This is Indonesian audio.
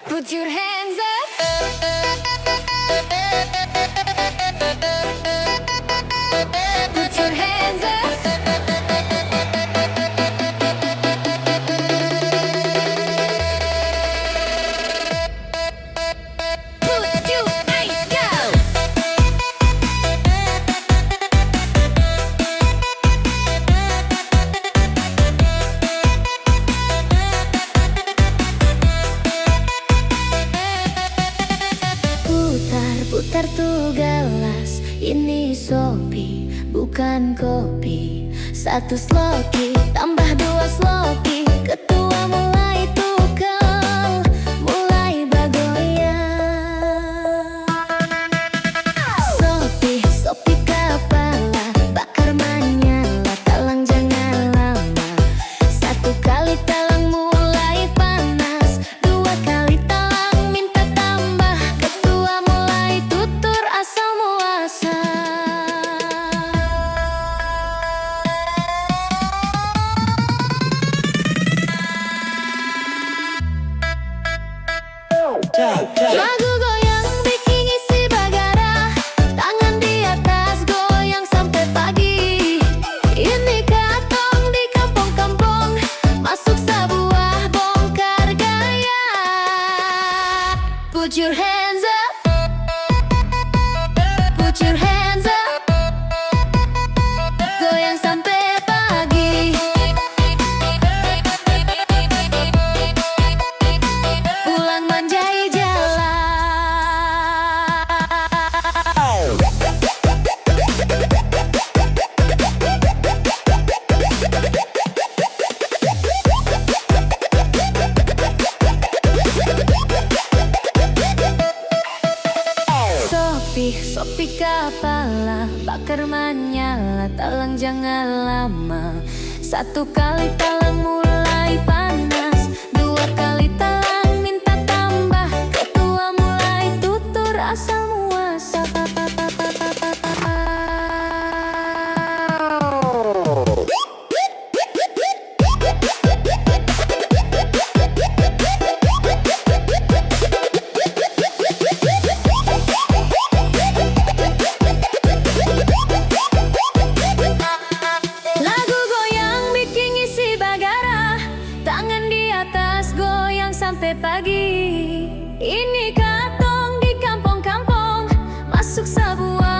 Put your hands up. Put your hands up. Put your hands go. Putar tuh gelas, ini Sopi, bukan kopi. Satu sloki, tambah dua sloki. Ketua mulai tukang, mulai bagoyang. Sopi, Sopi kepala, bakar menyala, talang jangan lama. Satu kali talang mulai panas, dua kali talang minta tambah. Ketua mulai tutur asal muasal. Lagu goyang bikin isi bagara, tangan di atas goyang sampai pagi. Ini katong di kampung-kampung, masuk sebuah bongkar gaya. Put your hands up. Put your hands up. Goyang sampai pagi. Pulang manjai jalan. Sopi, Sopi kepala, bakar menyala, talang jangan lama. Satu kali talang mulai panas, dua kali talang minta tambah. Ketua mulai tutur asal muasal. Lagu goyang bikin isi bagara, tangan di atas goyang sampai pagi. Ini katong di kampung-kampung, masuk sebuah